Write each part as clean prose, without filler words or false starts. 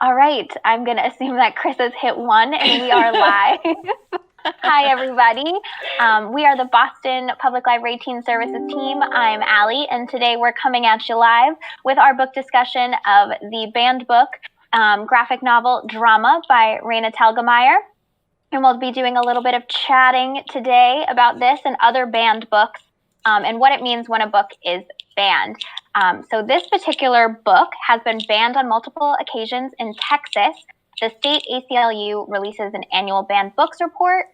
All right, I'm going to assume that Chris has hit 1 and we are live. Hi, everybody. We are the Boston Public Library Teen Services team. I'm Allie, and today we're coming at you live with our book discussion of the banned book, graphic novel Drama by Raina Telgemeier. And we'll be doing a little bit of chatting today about this and other banned books and what it means when a book is banned. So this particular book has been banned on multiple occasions in Texas. The state ACLU releases an annual banned books report,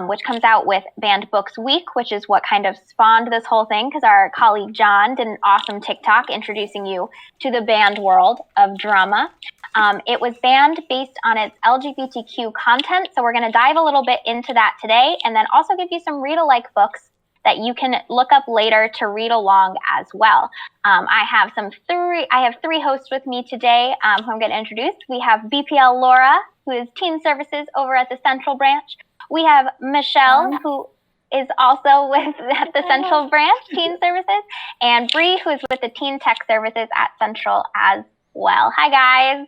which comes out with Banned Books Week, which is what kind of spawned this whole thing, because our colleague John did an awesome TikTok introducing you to the banned world of drama. It was banned based on its LGBTQ content, so we're going to dive a little bit into that today, and then also give you some read-alike books that you can look up later to read along as well. I have three hosts with me today who I'm going to introduce. We have BPL Laura, who is Teen Services over at the Central Branch. We have Michelle, who is also at the Central Branch, Teen Services, and Bree, who is with the Teen Tech Services at Central as well. Hi, guys.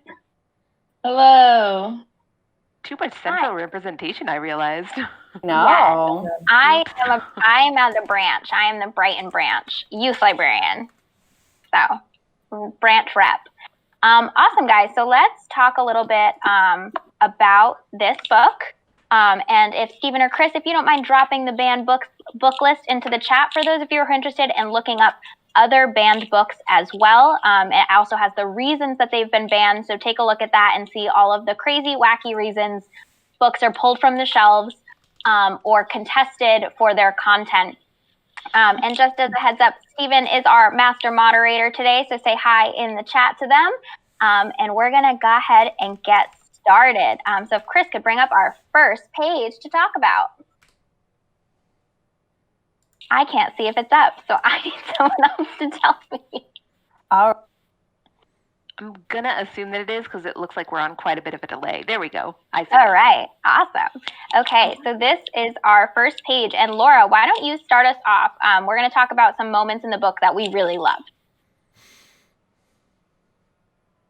Hello. Too much Central representation, I realized. No. Yes. I am at the branch. I am the Brighton Branch youth librarian. So, branch rep. Awesome, guys. So let's talk a little bit about this book. And if Stephen or Chris, if you don't mind dropping the banned book list into the chat for those of you who are interested in looking up other banned books as well. It also has the reasons that they've been banned. So take a look at that and see all of the crazy, wacky reasons books are pulled from the shelves or contested for their content. And just as a heads up, Stephen is our master moderator today, so say hi in the chat to them. And we're going to go ahead and get started. So if Chris could bring up our first page to talk about. I can't see if it's up, so I need someone else to tell me. I'm going to assume that it is because it looks like we're on quite a bit of a delay. There we go. I see. All right. Awesome. Okay, so this is our first page. And Laura, why don't you start us off? We're going to talk about some moments in the book that we really loved.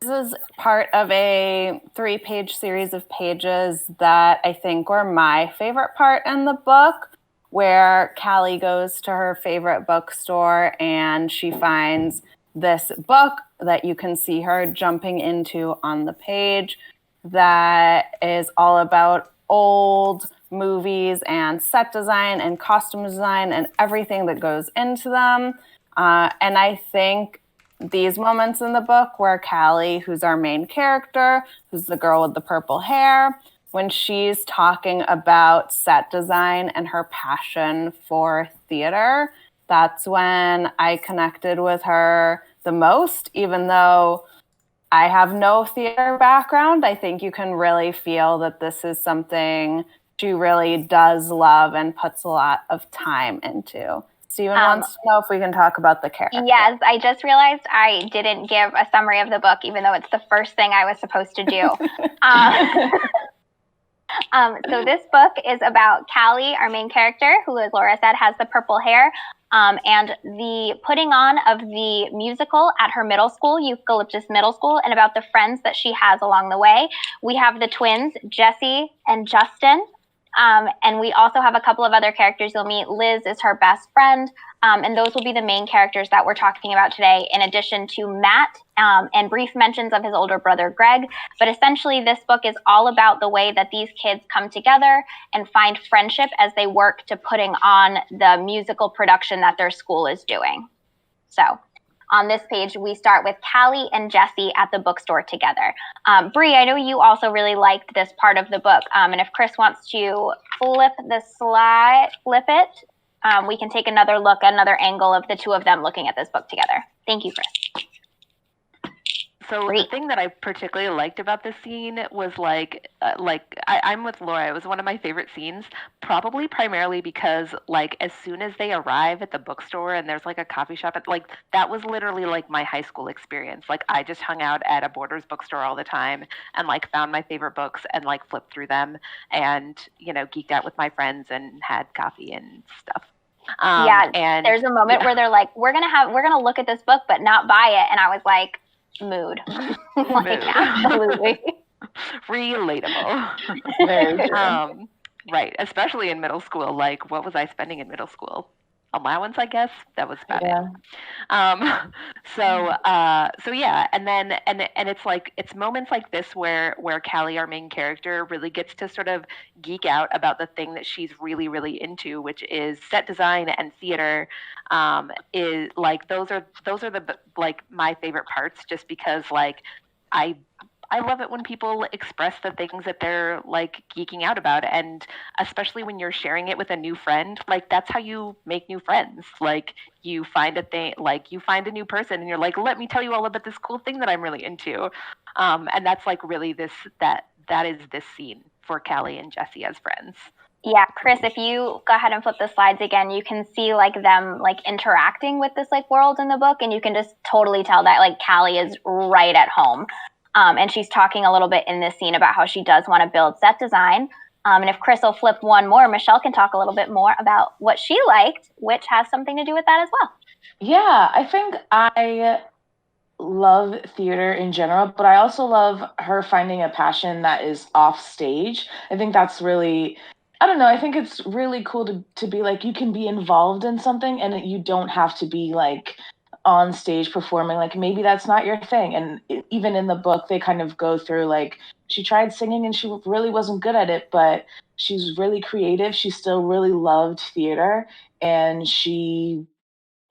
This is part of a 3-page series of pages that I think were my favorite part in the book, where Callie goes to her favorite bookstore and she finds this book that you can see her jumping into on the page that is all about old movies and set design and costume design and everything that goes into them. And I think these moments in the book where Callie, who's our main character, who's the girl with the purple hair, when she's talking about set design and her passion for theater, that's when I connected with her the most. Even though I have no theater background, I think you can really feel that this is something she really does love and puts a lot of time into. Stephen wants to know if we can talk about the character. Yes, I just realized I didn't give a summary of the book, even though it's the first thing I was supposed to do. So this book is about Callie, our main character, who, as Laura said, has the purple hair, and the putting on of the musical at her middle school, Eucalyptus Middle School, and about the friends that she has along the way. We have the twins, Jesse and Justin, and we also have a couple of other characters you'll meet. Liz is her best friend, and those will be the main characters that we're talking about today, in addition to Matt and brief mentions of his older brother, Greg. But essentially, this book is all about the way that these kids come together and find friendship as they work to putting on the musical production that their school is doing. So on this page, we start with Callie and Jesse at the bookstore together. Bree, I know you also really liked this part of the book. And if Chris wants to flip it, we can take another look, another angle of the two of them looking at this book together. Thank you, Chris. So Great. The thing that I particularly liked about this scene was I'm with Laura. It was one of my favorite scenes, probably primarily because as soon as they arrive at the bookstore and there's a coffee shop, that was literally my high school experience. I just hung out at a Borders bookstore all the time and found my favorite books and flipped through them and geeked out with my friends and had coffee and stuff. And there's a moment where they're like, we're gonna look at this book but not buy it, and I was like, mood. Like, absolutely. Relatable. Very true. Right, especially in middle school. Like, what was I spending in middle school? Allowance, I guess. That was about it. So yeah, and then and it's like it's moments like this where Callie, our main character, really gets to sort of geek out about the thing that she's really really into, which is set design and theater. Is like those are the like my favorite parts, just because like I love it when people express the things that they're like geeking out about, and especially when you're sharing it with a new friend. Like, that's how you make new friends. Like, you find a thing, like you find a new person and you're like, let me tell you all about this cool thing that I'm really into. And that's like really that is this scene for Callie and Jesse as friends. Yeah, Chris, if you go ahead and flip the slides again, you can see like them like interacting with this like world in the book, and you can just totally tell that like Callie is right at home. And she's talking a little bit in this scene about how she does want to build set design. And if Chris will flip one more, Michelle can talk a little bit more about what she liked, which has something to do with that as well. Yeah, I think I love theater in general, but I also love her finding a passion that is off stage. I think that's really, I don't know, I think it's really cool to be like, you can be involved in something and you don't have to be like on stage performing. Like, maybe that's not your thing. And even in the book, they kind of go through like, she tried singing and she really wasn't good at it, but she's really creative. She still really loved theater, and she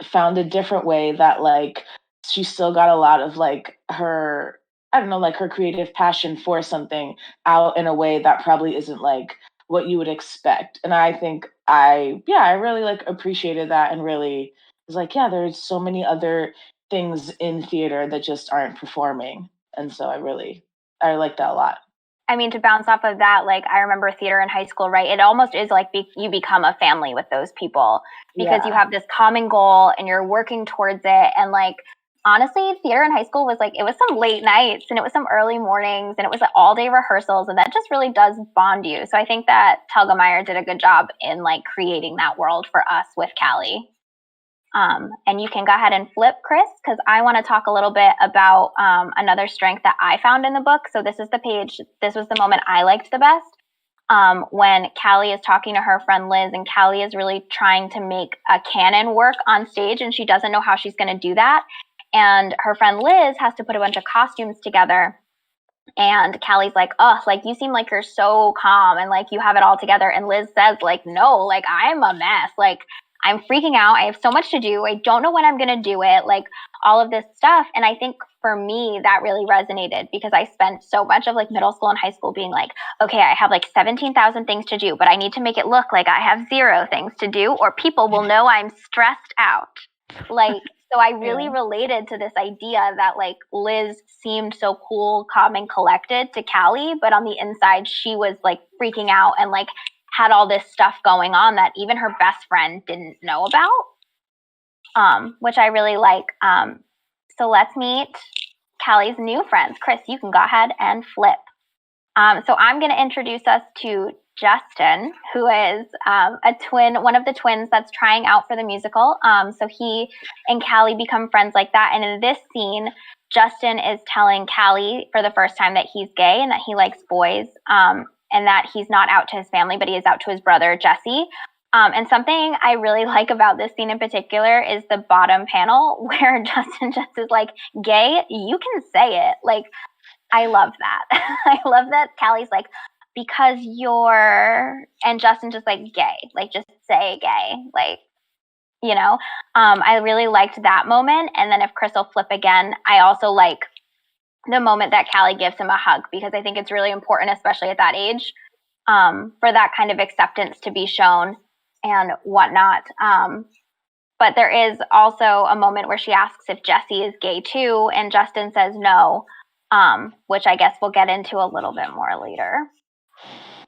found a different way that like she still got a lot of like her, I don't know, like her creative passion for something out in a way that probably isn't like what you would expect. And I think I really like appreciated that, and really was like, yeah, there's so many other things in theater that just aren't performing. And so I like that a lot. I mean, to bounce off of that, like I remember theater in high school, right? It almost is like you become a family with those people because you have this common goal and you're working towards it. And like, honestly, theater in high school was like, it was some late nights and it was some early mornings and it was like all day rehearsals. And that just really does bond you. So I think that Telgemeier did a good job in like creating that world for us with Callie. And you can go ahead and flip, Chris, because I want to talk a little bit about another strength that I found in the book. So this is the page. This was the moment I liked the best. When Callie is talking to her friend Liz, and Callie is really trying to make a canon work on stage, and she doesn't know how she's going to do that. And her friend Liz has to put a bunch of costumes together. And Callie's like, oh, like you seem like you're so calm and like you have it all together. And Liz says, like, no, like I'm a mess. Like I'm freaking out. I have so much to do. I don't know when I'm going to do it. Like all of this stuff. And I think for me, that really resonated because I spent so much of like middle school and high school being like, okay, I have like 17,000 things to do, but I need to make it look like I have 0 things to do or people will know I'm stressed out. Like, so I really related to this idea that like Liz seemed so cool, calm, and collected to Callie, but on the inside she was like freaking out and like had all this stuff going on that even her best friend didn't know about, which I really like. So let's meet Callie's new friends. Chris, you can go ahead and flip. So I'm going to introduce us to Justin, who is a twin, one of the twins that's trying out for the musical. So he and Callie become friends like that. And in this scene, Justin is telling Callie for the first time that he's gay and that he likes boys, and that he's not out to his family, but he is out to his brother, Jesse. And something I really like about this scene in particular is the bottom panel where Justin just is like, gay, you can say it. Like, I love that. I love that Callie's like, because you're, and Justin just like gay, like just say gay, like, you know. I really liked that moment. And then if Chris will flip again, I also like the moment that Callie gives him a hug because I think it's really important, especially at that age, for that kind of acceptance to be shown and whatnot. But there is also a moment where she asks if Jesse is gay too, and Justin says no, which I guess we'll get into a little bit more later.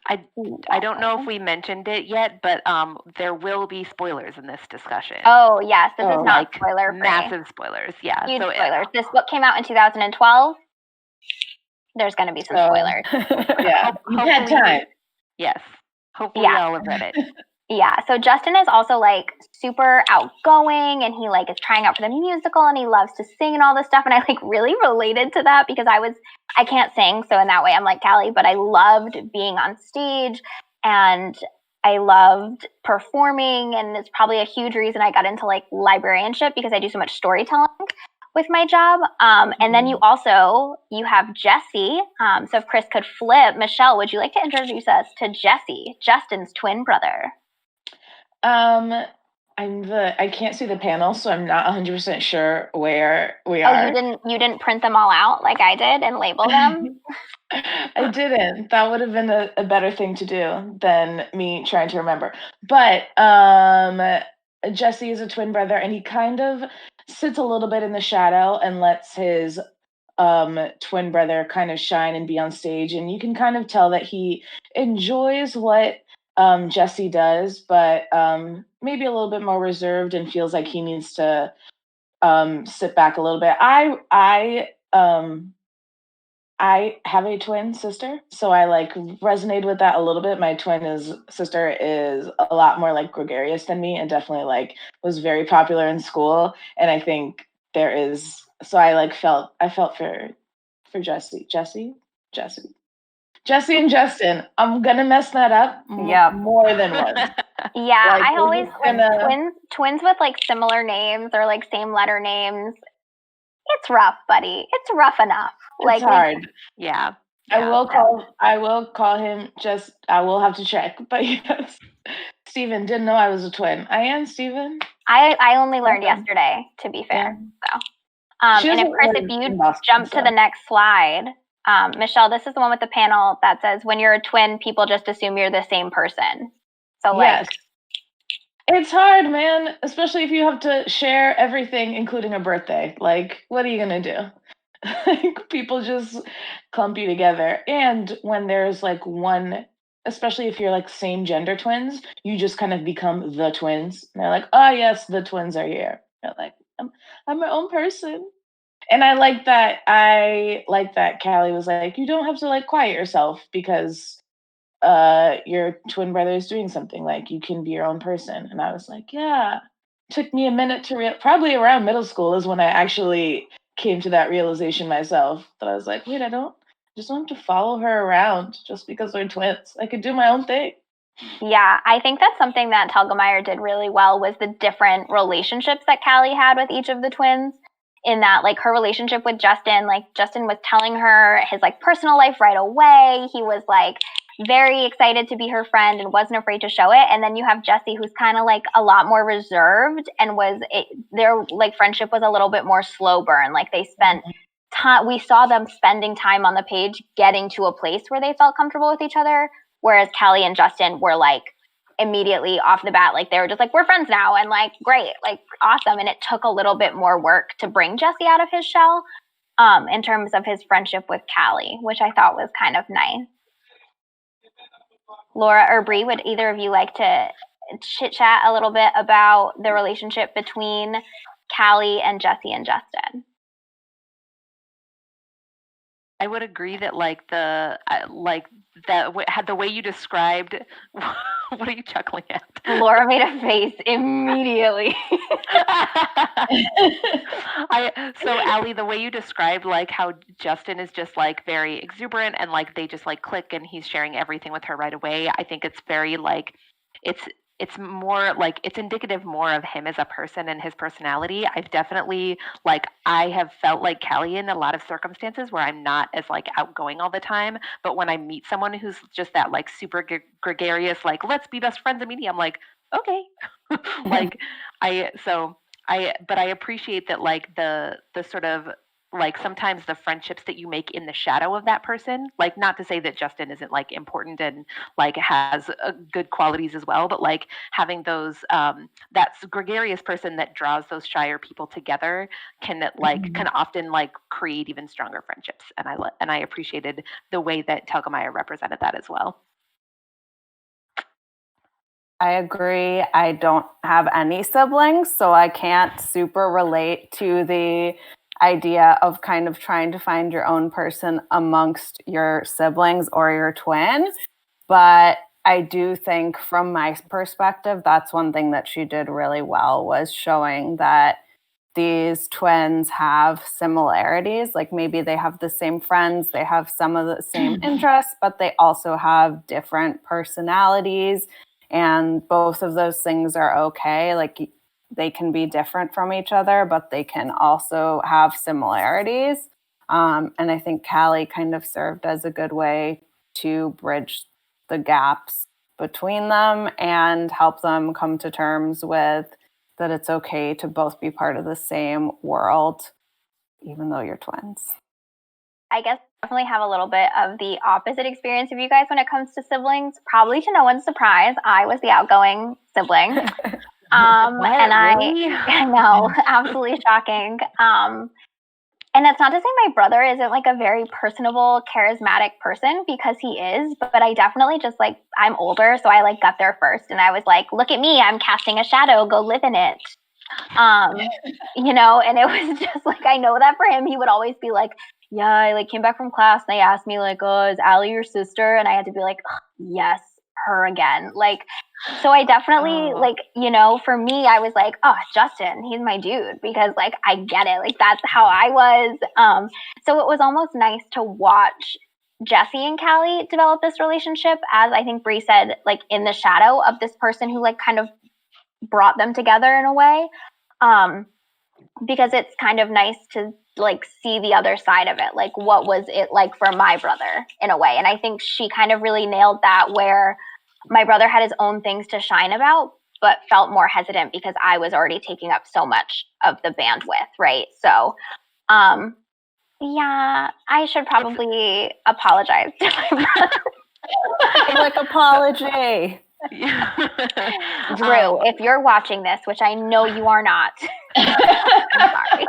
I don't know if we mentioned it yet, but there will be spoilers in this discussion. Oh, yes. This is not spoiler-free. Massive spoilers, yeah. Huge spoilers. This book came out in 2012. There's going to be some spoilers. Yeah, you had time. Yes. Hopefully y'all have read it. Yeah, so Justin is also like super outgoing, and he like is trying out for the musical, and he loves to sing and all this stuff, and I like really related to that because I can't sing, so in that way I'm like Callie, but I loved being on stage, and I loved performing, and it's probably a huge reason I got into like librarianship because I do so much storytelling with my job. And then you have Jesse. So if Chris could flip, Michelle, would you like to introduce us to Jesse, Justin's twin brother? I can't see the panel, so I'm not 100% sure where we are. You didn't print them all out like I did and label them? I didn't. That would have been a better thing to do than me trying to remember. But Jesse is a twin brother, and he kind of sits a little bit in the shadow and lets his twin brother kind of shine and be on stage. And you can kind of tell that he enjoys what Jesse does, but maybe a little bit more reserved and feels like he needs to sit back a little bit. I have a twin sister, so I like resonated with that a little bit. My sister is a lot more like gregarious than me, and definitely like was very popular in school. And I think there is, so I felt for Jesse and Justin. I'm gonna mess that up more than once. Yeah, Like, I always like twins with like similar names or like same letter names. It's rough, buddy. It's rough enough. It's hard. Yeah. I will call him I will have to check. But yes. Steven, didn't know I was a twin. I am Steven. I only learned yesterday, to be fair. Yeah. So and if Chris, if you jump to the next slide, Michelle, this is the one with the panel that says when you're a twin, people just assume you're the same person. So like it's hard, man, especially if you have to share everything, including a birthday. Like, what are you gonna do? Like, people just clump you together. And when there's like one, especially if you're like same gender twins, you just kind of become the twins. And they're like, oh yes, the twins are here. You're like, I'm my own person. And I like that. Callie was like, you don't have to like quiet yourself because your twin brother is doing something. Like, you can be your own person. And I was like, yeah. Took me a minute to probably around middle school is when I actually came to that realization myself, that I was like, wait, I just don't have to follow her around just because we're twins. I could do my own thing. Yeah, I think that's something that Telgemeier did really well, was the different relationships that Callie had with each of the twins. In that, like, her relationship with Justin, like, Justin was telling her his like personal life right away. He was like very excited to be her friend and wasn't afraid to show it. And then you have Jesse, who's kind of like a lot more reserved, and their like friendship was a little bit more slow burn. Like, they spent time, we saw them spending time on the page getting to a place where they felt comfortable with each other. Whereas Callie and Justin were like immediately off the bat, like they were just like, we're friends now, and like, great, like, awesome. And it took a little bit more work to bring Jesse out of his shell in terms of his friendship with Callie, which I thought was kind of nice. Laura or Bree, would either of you like to chit chat a little bit about the relationship between Callie and Jesse and Justin? I would agree that like the way you described. What are you chuckling at? Laura made a face immediately. So Allie, the way you described like how Justin is just like very exuberant and like they just like click and he's sharing everything with her right away. I think it's very like it's more like it's indicative more of him as a person and his personality. I've definitely I have felt like Callie in a lot of circumstances where I'm not as like outgoing all the time, but when I meet someone who's just that like super gregarious, like let's be best friends immediately, I'm like, okay. But I appreciate that like the sort of like sometimes the friendships that you make in the shadow of that person, like not to say that Justin isn't like important and like has good qualities as well, but like having those that's gregarious person that draws those shyer people together can often like create even stronger friendships. And I appreciated the way that Telgemeier represented that as well. I agree. I don't have any siblings, so I can't super relate to the idea of kind of trying to find your own person amongst your siblings or your twin. But I do think from my perspective, that's one thing that she did really well, was showing that these twins have similarities. Like maybe they have the same friends, they have some of the same interests, but they also have different personalities. And both of those things are okay. Like they can be different from each other, but they can also have similarities. And I think Callie kind of served as a good way to bridge the gaps between them and help them come to terms with that it's okay to both be part of the same world, even though you're twins. I guess I definitely have a little bit of the opposite experience of you guys when it comes to siblings. Probably to no one's surprise, I was the outgoing sibling. Really? I know, absolutely shocking. And that's not to say my brother isn't like a very personable, charismatic person, because he is, but I definitely just like, I'm older, so I like got there first, and I was like, look at me, I'm casting a shadow, go live in it. You know, and it was just like, I know that for him, he would always be like, yeah, I like came back from class and they asked me like, oh, is Allie your sister? And I had to be like, yes, her again. Like, so I definitely like, you know, for me, I was like, oh, Justin, he's my dude, because like, I get it. Like, that's how I was. So it was almost nice to watch Jesse and Callie develop this relationship, as I think Bree said, like in the shadow of this person who like kind of brought them together in a way. Because it's kind of nice to like see the other side of it. Like, what was it like for my brother in a way? And I think she kind of really nailed that, where my brother had his own things to shine about, but felt more hesitant because I was already taking up so much of the bandwidth, right? So, yeah, I should probably apologize to my brother. Like, apology. Drew, if you're watching this, which I know you are not, I'm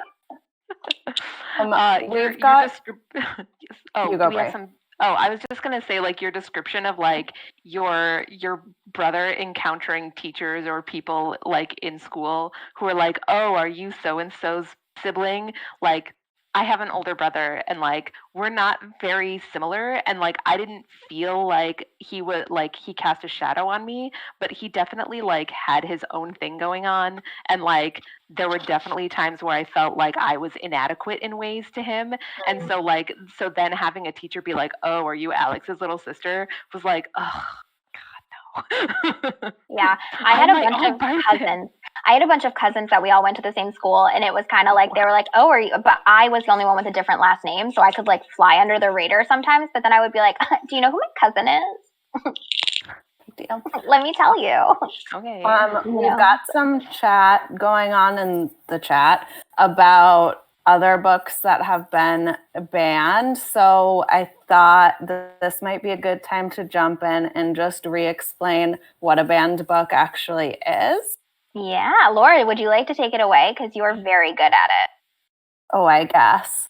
sorry. We've got. Oh, you go, do we have some? Oh, I was just gonna say, like, your description of like your brother encountering teachers or people like in school who are like, oh, are you so and so's sibling? Like, I have an older brother, and like we're not very similar, and like I didn't feel like he would like he cast a shadow on me, but he definitely like had his own thing going on, and like there were definitely times where I felt like I was inadequate in ways to him. And so like so then having a teacher be like, oh, are you Alex's little sister, was like, oh God, no. Yeah, I had a bunch of cousins. I had a bunch of cousins that we all went to the same school, and it was kind of like they were like, oh, are you? But I was the only one with a different last name, so I could like fly under the radar sometimes. But then I would be like, do you know who my cousin is? Let me tell you. Okay. We've got some chat going on in the chat about other books that have been banned. So I thought this might be a good time to jump in and just re-explain what a banned book actually is. Yeah, Laura, would you like to take it away? Because you are very good at it. Oh, I guess.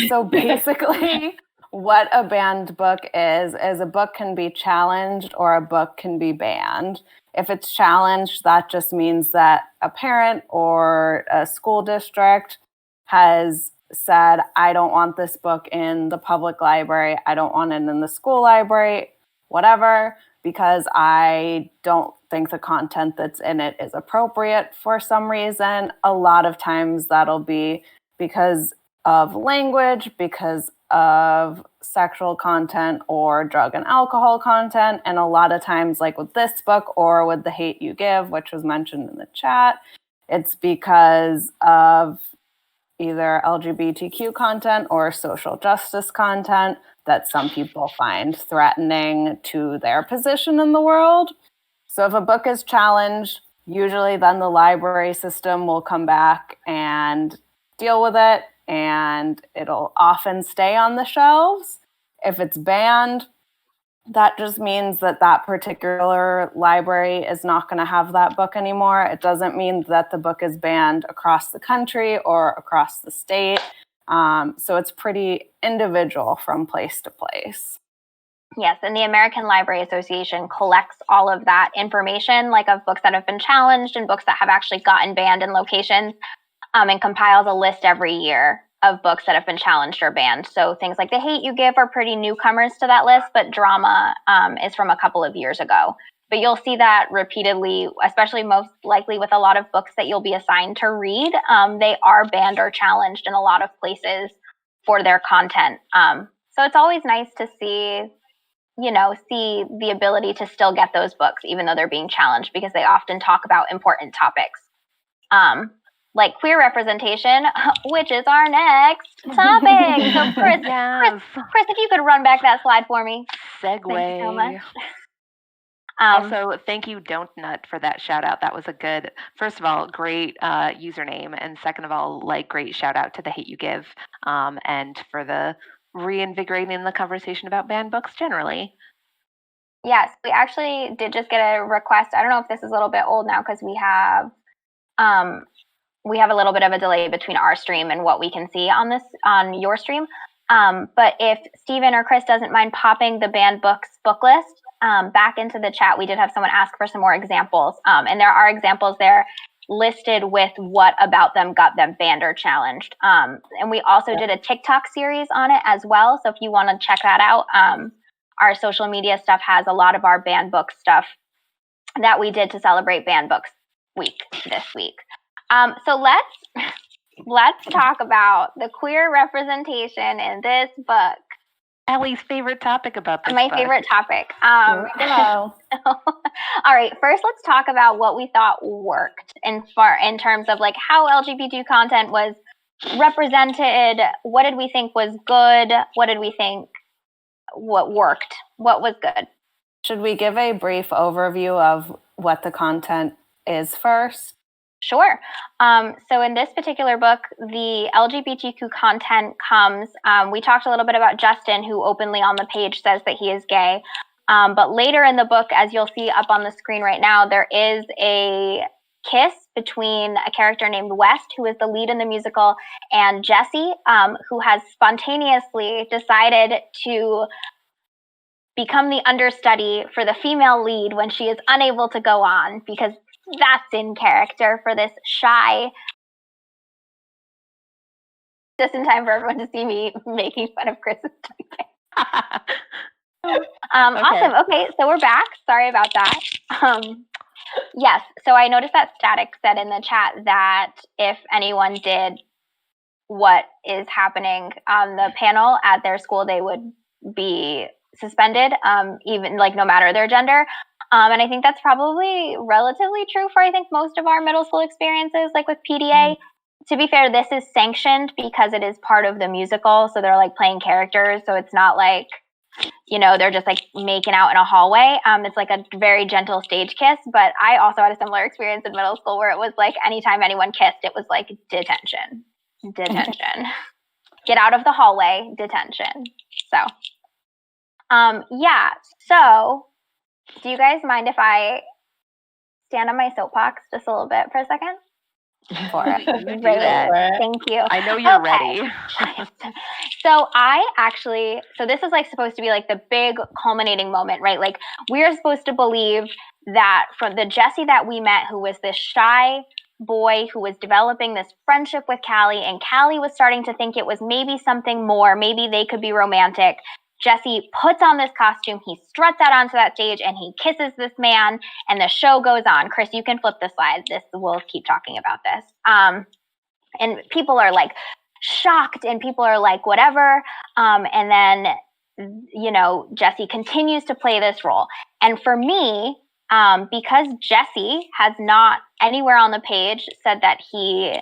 So basically, what a banned book is a book can be challenged or a book can be banned. If it's challenged, that just means that a parent or a school district has said, I don't want this book in the public library, I don't want it in the school library, whatever, because I don't think the content that's in it is appropriate for some reason. A lot of times that'll be because of language, because of sexual content or drug and alcohol content. And a lot of times, like with this book or with The Hate U Give, which was mentioned in the chat, it's because of either LGBTQ content or social justice content that some people find threatening to their position in the world. So if a book is challenged, usually then the library system will come back and deal with it, and it'll often stay on the shelves. If it's banned, that just means that that particular library is not going to have that book anymore. It doesn't mean that the book is banned across the country or across the state. So it's pretty individual from place to place. Yes, and the American Library Association collects all of that information, like of books that have been challenged and books that have actually gotten banned in locations, and compiles a list every year of books that have been challenged or banned. So things like The Hate U Give are pretty newcomers to that list, but Drama is from a couple of years ago. But you'll see that repeatedly, especially most likely with a lot of books that you'll be assigned to read. They are banned or challenged in a lot of places for their content. So it's always nice to see the ability to still get those books, even though they're being challenged, because they often talk about important topics. Like queer representation, which is our next topic. So Chris, Yes. Chris, if you could run back that slide for me. Segue. Thank you so much. Also, thank you, Don't Nut, for that shout out. That was a good, first of all, great username. And second of all, great shout out to The Hate U Give, and for the reinvigorating the conversation about banned books generally. Yes, we actually did just get a request. I don't know if this is a little bit old now because we have a little bit of a delay between our stream and what we can see on your stream. But if Stephen or Chris doesn't mind popping the banned books book list back into the chat, we did have someone ask for some more examples. And there are examples there listed with what about them got them banned or challenged. And we also did a TikTok series on it as well. So if you want to check that out, our social media stuff has a lot of our banned book stuff that we did to celebrate Banned Books Week this week. So let's talk about the queer representation in this book. Ellie's favorite topic about this My book. favorite topic. Hello. All right, first let's talk about what we thought worked in terms of how LGBT content was represented. What did we think was good? What did we think what worked? What was good? Should we give a brief overview of what the content is first? Sure. So in this particular book, the LGBTQ content comes, we talked a little bit about Justin, who openly on the page says that he is gay. But later in the book, as you'll see up on the screen right now, there is a kiss between a character named West, who is the lead in the musical, and Jessie, who has spontaneously decided to become the understudy for the female lead when she is unable to go on, because that's in character for this shy. Just in time for everyone to see me making fun of Chris's typing. Awesome. Okay, so we're back. Sorry about that. Yes, so I noticed that Static said in the chat that if anyone did what is happening on the panel at their school, they would be suspended, even no matter their gender. And I think that's probably relatively true for, I think, most of our middle school experiences, with PDA. To be fair, this is sanctioned because it is part of the musical. So they're playing characters. So it's not they're just making out in a hallway. It's a very gentle stage kiss. But I also had a similar experience in middle school where it was anytime anyone kissed, it was detention. Get out of the hallway, detention. So, yeah. So, do you guys mind if I stand on my soapbox just a little bit for a second? For it. You do that. Thank you. I know you're ready. So this is supposed to be the big culminating moment, right? We're supposed to believe that from the Jessie that we met, who was this shy boy who was developing this friendship with Callie, and Callie was starting to think it was maybe something more, maybe they could be romantic. Jesse puts on this costume, he struts out onto that stage, and he kisses this man, and the show goes on. Chris, you can flip the slide. We'll keep talking about this. And people are shocked, and people are whatever. And then, Jesse continues to play this role. And for me, because Jesse has not anywhere on the page said that he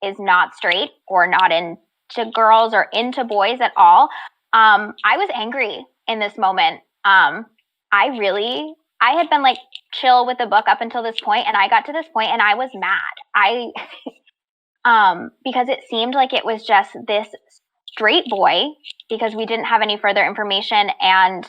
is not straight or not into girls or into boys at all, I was angry in this moment. I had been chill with the book up until this point, and I got to this point and I was mad. Because it seemed like it was just this straight boy, because we didn't have any further information. And,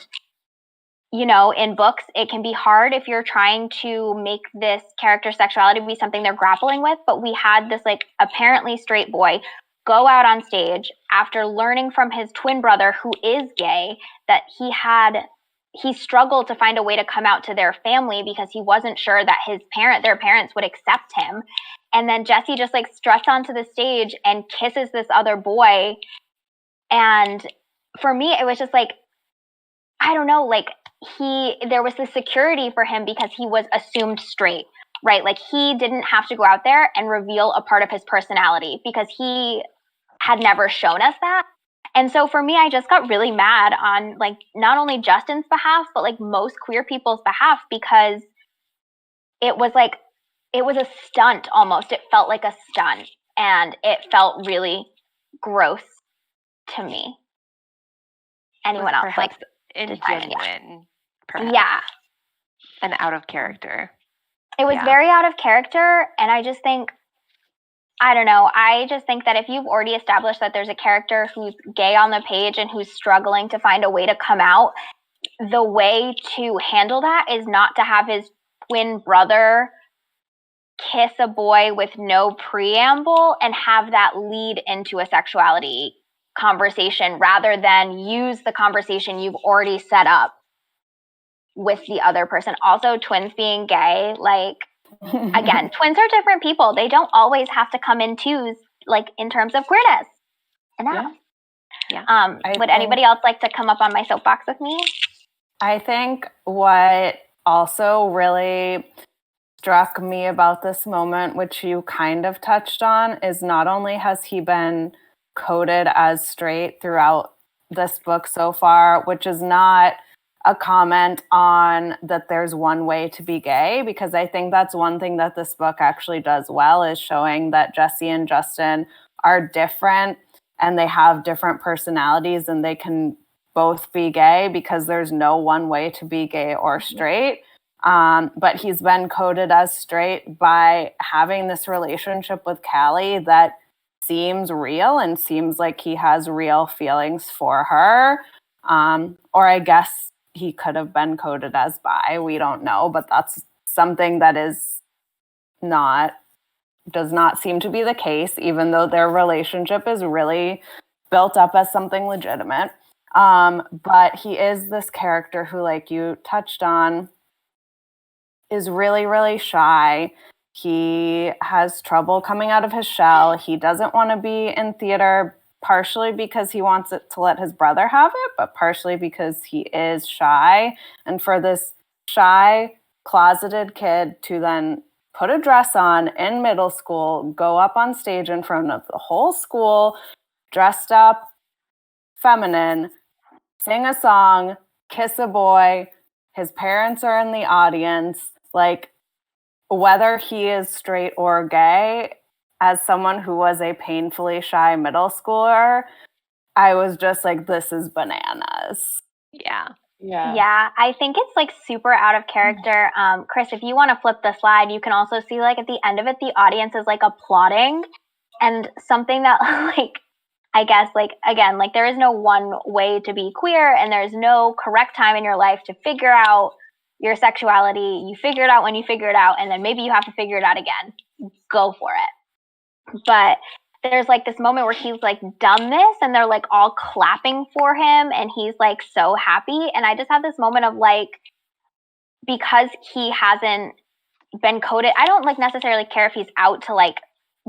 in books, it can be hard if you're trying to make this character sexuality be something they're grappling with. But we had this apparently straight boy go out on stage after learning from his twin brother, who is gay, that he had he struggled to find a way to come out to their family because he wasn't sure that their parents would accept him. And then Jesse just like struts onto the stage and kisses this other boy. And for me, it was just like, I don't know, like there was this security for him because he was assumed straight, right? Like he didn't have to go out there and reveal a part of his personality because he had never shown us that. And so for me, I just got really mad on like not only Justin's behalf, but like most queer people's behalf, because it was a stunt almost. It felt like a stunt, and it felt really gross to me. Anyone else like ingenuine? Perhaps. Yeah. And out of character. It was very out of character, and I just think, I don't know, I just think that if you've already established that there's a character who's gay on the page and who's struggling to find a way to come out, the way to handle that is not to have his twin brother kiss a boy with no preamble and have that lead into a sexuality conversation, rather than use the conversation you've already set up with the other person. Also, twins being gay, like, again, twins are different people. They don't always have to come in twos, like in terms of queerness. Enough. Yeah. Would anybody else like to come up on my soapbox with me? I think what also really struck me about this moment, which you kind of touched on, is not only has he been coded as straight throughout this book so far, which is not a comment on that there's one way to be gay, because I think that's one thing that this book actually does well, is showing that Jesse and Justin are different and they have different personalities and they can both be gay, because there's no one way to be gay or straight. But he's been coded as straight by having this relationship with Callie that seems real and seems like he has real feelings for her. Or I guess he could have been coded as bi. We don't know, but that's something that does not seem to be the case, even though their relationship is really built up as something legitimate. But he is this character who, like you touched on, is really, really shy. He has trouble coming out of his shell. He doesn't want to be in theater, partially because he wants it to let his brother have it, but partially because he is shy. And for this shy, closeted kid to then put a dress on in middle school, go up on stage in front of the whole school, dressed up, feminine, sing a song, kiss a boy, his parents are in the audience, like, whether he is straight or gay, as someone who was a painfully shy middle schooler, I was just like, this is bananas. Yeah, I think it's like super out of character. Chris, if you want to flip the slide, you can also see like at the end of it, the audience is like applauding, and something that like, I guess, like, again, like there is no one way to be queer, and there's no correct time in your life to figure out your sexuality. You figure it out when you figure it out, and then maybe you have to figure it out again. Go for it. But there's like this moment where he's like done this, and they're like all clapping for him, and he's like so happy. And I just have this moment of like, because he hasn't been coded, I don't like necessarily care if he's out to like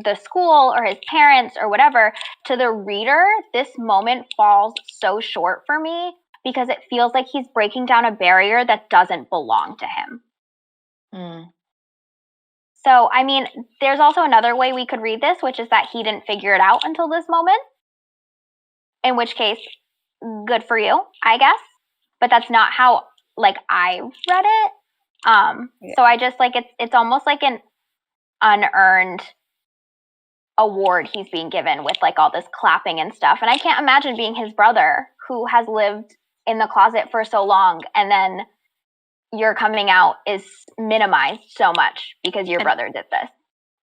the school or his parents or whatever. To the reader, this moment falls so short for me, because it feels like he's breaking down a barrier that doesn't belong to him. So, I mean, there's also another way we could read this, which is that he didn't figure it out until this moment, in which case, good for you, I guess. But that's not how, like, I read it. So I just, like, it's almost like an unearned award he's being given with, like, all this clapping and stuff. And I can't imagine being his brother, who has lived in the closet for so long, and then your coming out is minimized so much because your brother did this.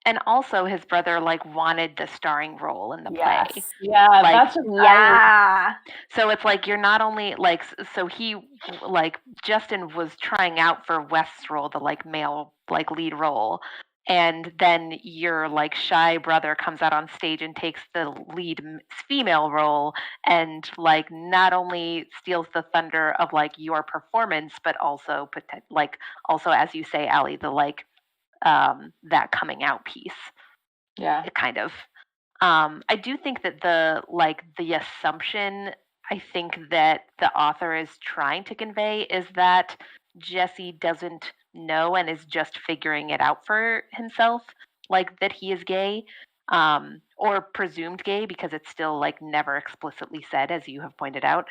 And also his brother like wanted the starring role in the play. Yeah, like, that's so it's like you're not only like, so he like Justin was trying out for West's role, the like male like lead role, and then your like shy brother comes out on stage and takes the lead female role and like not only steals the thunder of like your performance, but also like also, as you say, Allie, the like that coming out piece. Yeah. Kind of. I do think that the assumption I think that the author is trying to convey is that Jesse doesn't know and is just figuring it out for himself, like that he is gay, or presumed gay, because it's still like never explicitly said, as you have pointed out,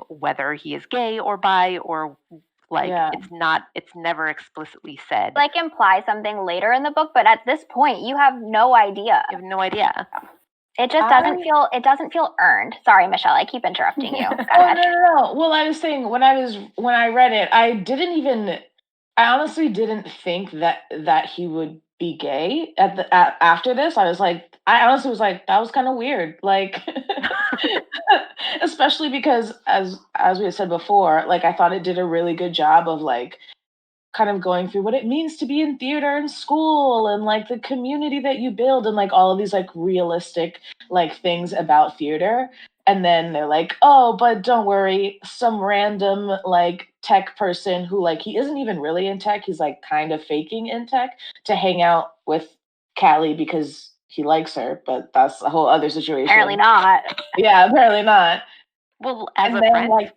whether he is gay or bi or like it's never explicitly said. Like implies something later in the book, but at this point you have no idea. You have no idea. It just doesn't feel earned. Sorry, Michelle, I keep interrupting you. No. Well, I was saying when I read it, I honestly didn't think that he would be gay after this. I honestly was like, that was kind of weird. Like, especially because as we had said before, like I thought it did a really good job of like kind of going through what it means to be in theater in school and like the community that you build and like all of these like realistic like things about theater. And then they're like, oh, but don't worry, some random like tech person who like he isn't even really in tech, he's like kind of faking in tech to hang out with Callie because he likes her, but that's a whole other situation. Apparently not. Yeah, apparently not. Well, as a friend. Like,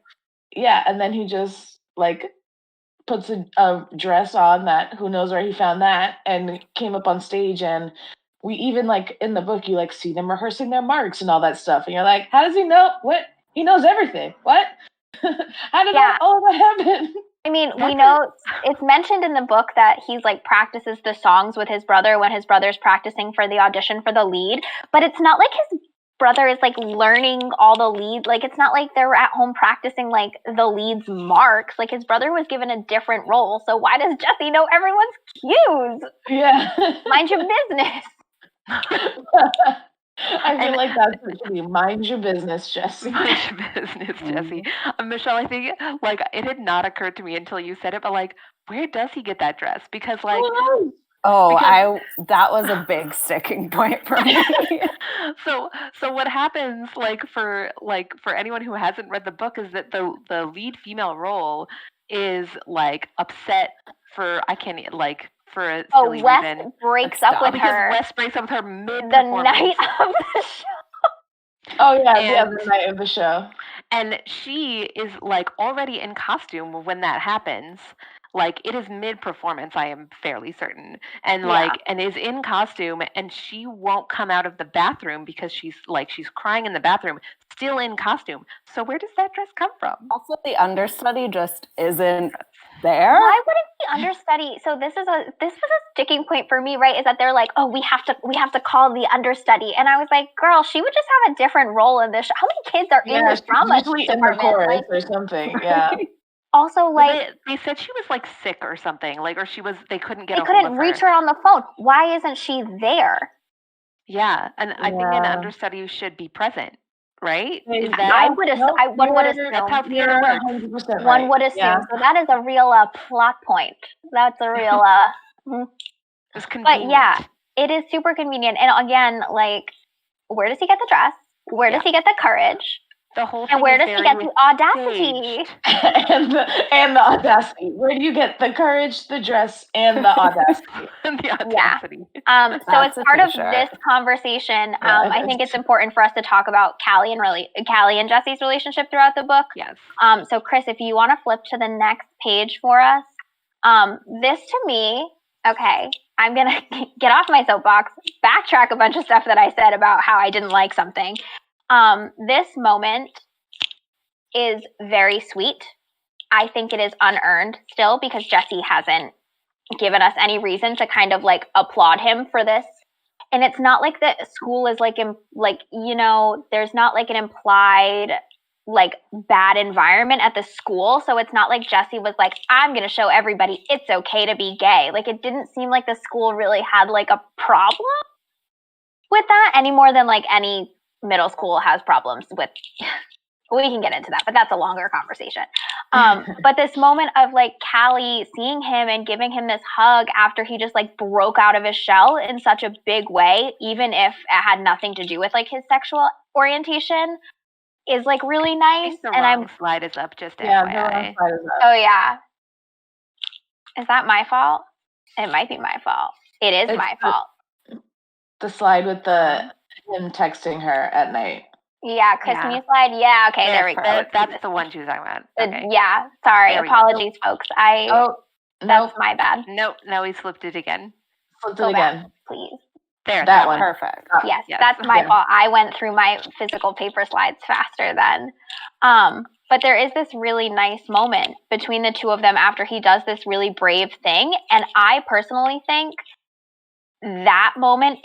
yeah, and then he just like puts a dress on that who knows where he found that and came up on stage, and we even like in the book you like see them rehearsing their marks and all that stuff, and you're like, how does he know what he knows everything? What? How did all of that happen? I mean, we know it's mentioned in the book that he's like practices the songs with his brother when his brother's practicing for the audition for the lead, but it's not like his brother is like learning all the lead. Like it's not like they're at home practicing like the lead's marks. Like his brother was given a different role. So why does Jesse know everyone's cues? Yeah. Mind your business. I feel like that's what should be. Mind your business, Jesse. Mind your business, Jesse. Michelle, I think like it had not occurred to me until you said it, but like, where does he get that dress? Because like, that was a big sticking point for me. So what happens like for anyone who hasn't read the book is that the lead female role is like upset for for a silly Wes reason. breaks up with her. Wes breaks up with her mid the night of the show. Oh yeah, the night of the show. And she is like already in costume when that happens. Like it is mid-performance, I am fairly certain, and and is in costume, and she won't come out of the bathroom because she's crying in the bathroom, still in costume. So where does that dress come from? Also, the understudy just isn't there. Why wouldn't the understudy? So this was a sticking point for me, right? Is that they're like, oh, we have to call the understudy, and I was like, girl, she would just have a different role in this show. How many kids are in this drama usually in the chorus or something? Yeah. Also, like they said she was like sick or something, like, or they couldn't get. They couldn't reach her on the phone. Why isn't she there? Yeah, and I think an understudy should be present, right? Is that one would assume that's how theater works. One would assume. Yeah. So that is a real plot point. That's a real It's convenient. But yeah, it is super convenient. And again, like, where does he get the dress? Where does he get the courage? The whole thing and where does he get the audacity? and the audacity. Where do you get the courage, the dress, and the audacity? Yeah. So as part of this conversation, I think it's important for us to talk about Callie and Jesse's relationship throughout the book. Yes. So Chris, if you want to flip to the next page for us, this to me, okay, I'm gonna get off my soapbox, backtrack a bunch of stuff that I said about how I didn't like something. This moment is very sweet. I think it is unearned still because Jesse hasn't given us any reason to kind of like applaud him for this. And it's not like the school is like there's not like an implied like bad environment at the school. So it's not like Jesse was like, I'm going to show everybody it's okay to be gay. Like it didn't seem like the school really had like a problem with that any more than like any middle school has problems with. We can get into that, but that's a longer conversation. But this moment of like Callie seeing him and giving him this hug after he just like broke out of his shell in such a big way, even if it had nothing to do with like his sexual orientation, is like really I nice. think the And wrong slide is up, just Yeah, the FYI. wrong side is up. Oh yeah. Is that my fault? It might be my fault. It is my fault. The slide with him texting her at night. Yeah, Chris, Yeah. can you slide? Yeah, okay, there we go. That's the one she was talking about. Okay. Yeah, sorry, There we go. apologies, folks. That's Nope. my bad. Nope, no, he flipped it again. Flipped Go it back, again. please. There, That one. Perfect. Yes, Yes. that's my Yeah. fault. I went through my physical paper slides faster then. But there is this really nice moment between the two of them after he does this really brave thing. And I personally think that moment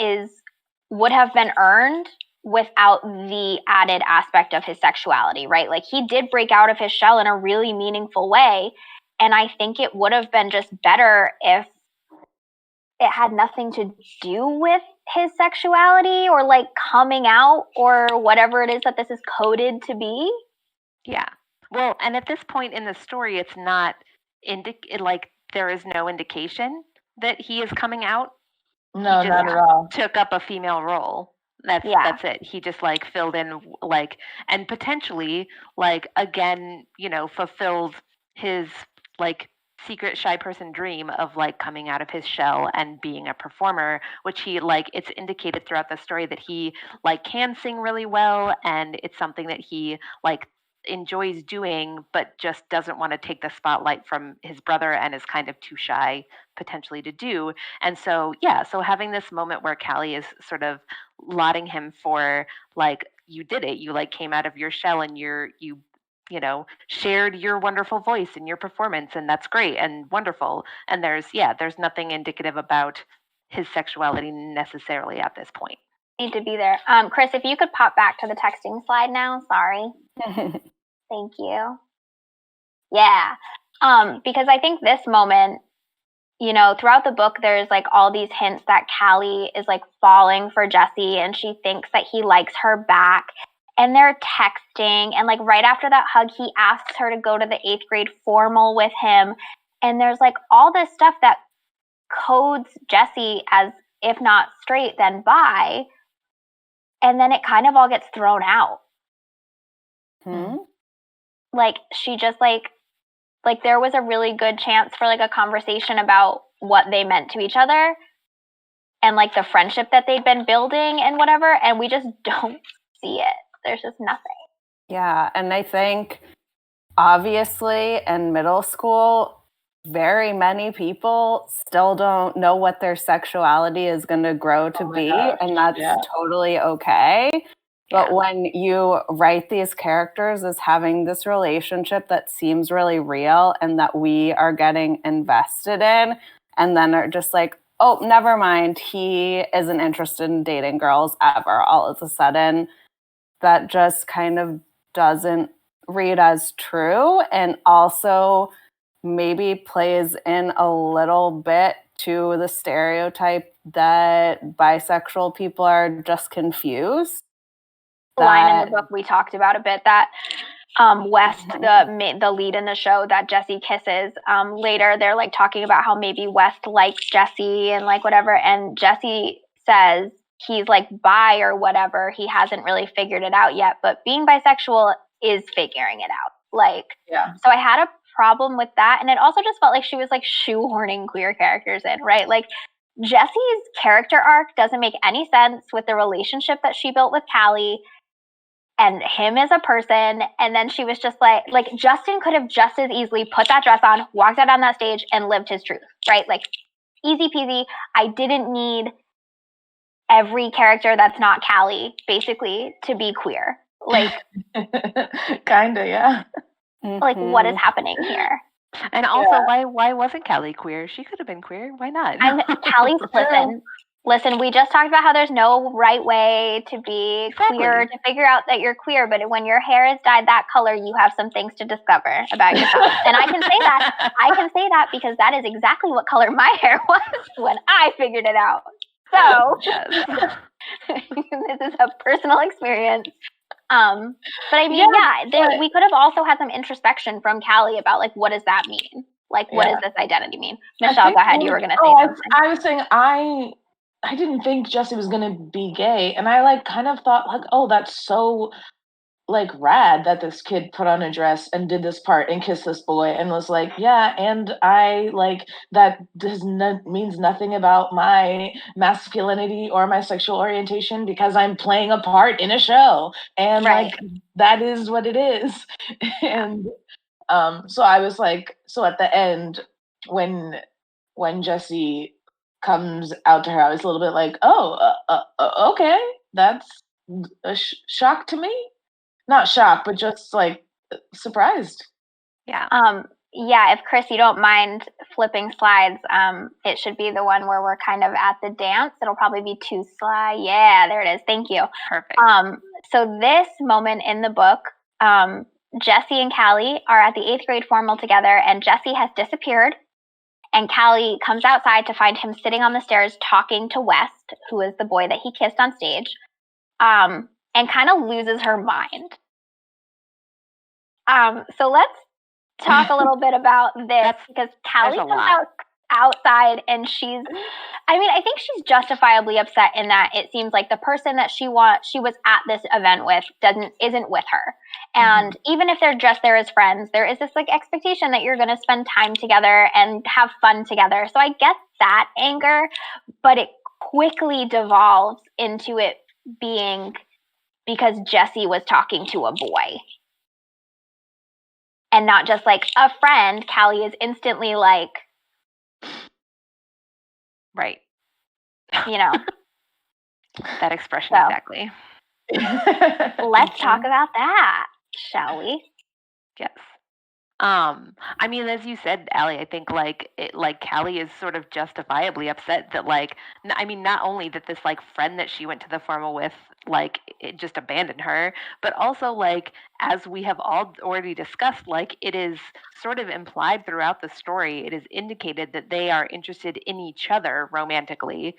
would have been earned without the added aspect of his sexuality, right? Like he did break out of his shell in a really meaningful way. And I think it would have been just better if it had nothing to do with his sexuality or like coming out or whatever it is that this is coded to be. Yeah. Well, and at this point in the story, it's not like there is no indication that he is coming out. No, he not at all. Took up a female role. That's it. He just like filled in like, and potentially like again, fulfilled his like secret shy person dream of like coming out of his shell and being a performer, which he like it's indicated throughout the story that he like can sing really well, and it's something that he like enjoys doing, but just doesn't want to take the spotlight from his brother and is kind of too shy potentially to do. And so, so having this moment where Callie is sort of lauding him for like, you did it, you like came out of your shell and you shared your wonderful voice and your performance, and that's great and wonderful. And there's nothing indicative about his sexuality necessarily at this point. Need to be there. Chris, if you could pop back to the texting slide now. Sorry. Thank you. Yeah. Because I think this moment, throughout the book, there's like all these hints that Callie is like falling for Jesse and she thinks that he likes her back. And they're texting. And like right after that hug, he asks her to go to the 8th grade formal with him. And there's like all this stuff that codes Jesse as, if not straight, then bi. And then it kind of all gets thrown out. Like she just like there was a really good chance for like a conversation about what they meant to each other and like the friendship that they'd been building and whatever, and we just don't see it. There's just nothing. Yeah, and I think obviously in middle school, very many people still don't know what their sexuality is going to grow to be, and that's totally okay. But when you write these characters as having this relationship that seems really real and that we are getting invested in, and then are just like, oh, never mind, he isn't interested in dating girls ever, all of a sudden, that just kind of doesn't read as true, and also maybe plays in a little bit to the stereotype that bisexual people are just confused. Line in the book we talked about a bit that West, the lead in the show that Jesse kisses, later they're like talking about how maybe West likes Jesse and like whatever, and Jesse says he's like bi or whatever. He hasn't really figured it out yet, but being bisexual is figuring it out. Like, so I had a problem with that, and it also just felt like she was like shoehorning queer characters in, right? Like Jesse's character arc doesn't make any sense with the relationship that she built with Callie and him as a person. And then she was just like Justin could have just as easily put that dress on, walked out on that stage, and lived his truth, right? Like easy peasy. I didn't need every character that's not Callie basically to be queer. Like kinda, yeah. Like what is happening here? And also, why wasn't Callie queer? She could have been queer. Why not? Callie's listen, we just talked about how there's no right way to be queer, to figure out that you're queer, but when your hair is dyed that color, you have some things to discover about yourself. And I can say that because that is exactly what color my hair was when I figured it out. So, this is a personal experience. But I mean, we could have also had some introspection from Callie about like, what does that mean? Like, what does this identity mean? Michelle, go ahead. You were going to say something. I was saying I didn't think Jesse was going to be gay, and I like kind of thought like, oh, that's so like rad that this kid put on a dress and did this part and kissed this boy and was like, yeah, and I like that means nothing about my masculinity or my sexual orientation because I'm playing a part in a show, and like that is what it is. And so I was like, so at the end when Jesse comes out to her, I was a little bit like, oh, okay, that's a shock to me. Not shocked, but just like surprised. Yeah. Yeah, if Chris, you don't mind flipping slides, it should be the one where we're kind of at the dance. It'll probably be 2 slides. Yeah, there it is. Thank you. Perfect. So this moment in the book, Jesse and Callie are at the 8th grade formal together, and Jesse has disappeared. And Callie comes outside to find him sitting on the stairs talking to West, who is the boy that he kissed on stage, and kind of loses her mind. So let's talk a little bit about this, because Callie comes outside and I think she's justifiably upset in that it seems like the person that she was at this event with isn't with her. And even if they're just there as friends, there is this like expectation that you're going to spend time together and have fun together. So I get that anger, but it quickly devolves into it being because Jesse was talking to a boy. And not just like a friend. Callie is instantly like, right. You know. That expression, exactly. Let's talk about that, shall we? Yes. I mean, as you said, Allie, I think like Callie is sort of justifiably upset that like, I mean, not only that this like friend that she went to the formal with, like it just abandoned her, but also like, as we have all already discussed, like it is sort of implied throughout the story, it is indicated that they are interested in each other romantically,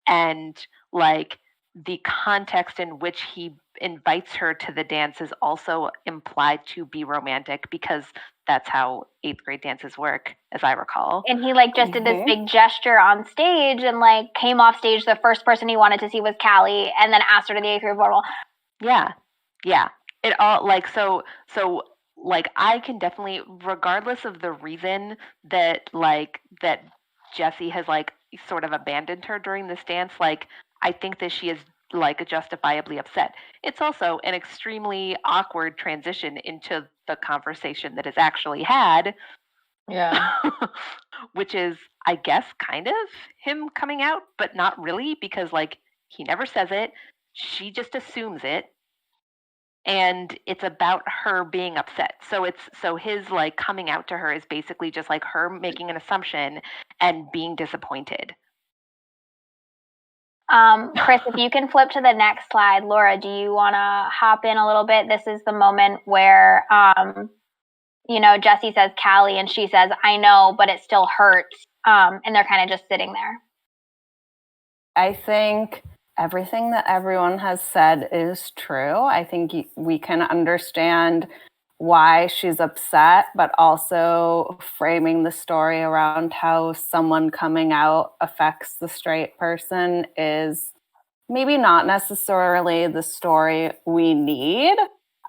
and like the context in which he invites her to the dance is also implied to be romantic, because that's how 8th grade dances work, as I recall. And he like just did this big gesture on stage and like came off stage. The first person he wanted to see was Callie, and then asked her to the 8th grade formal. Yeah. It all like so like I can definitely, regardless of the reason that Jessie has like sort of abandoned her during this dance, like I think that she is like justifiably upset. It's also an extremely awkward transition into the conversation that is actually had. Yeah. Which is, I guess, kind of him coming out, but not really, because like he never says it. She just assumes it. And it's about her being upset. So his like coming out to her is basically just like her making an assumption and being disappointed. Chris, if you can flip to the next slide. Laura, do you want to hop in a little bit? This is the moment where, Jessie says Callie, and she says, I know, but it still hurts. And they're kind of just sitting there. I think everything that everyone has said is true. I think we can understand why she's upset, but also framing the story around how someone coming out affects the straight person is maybe not necessarily the story we need.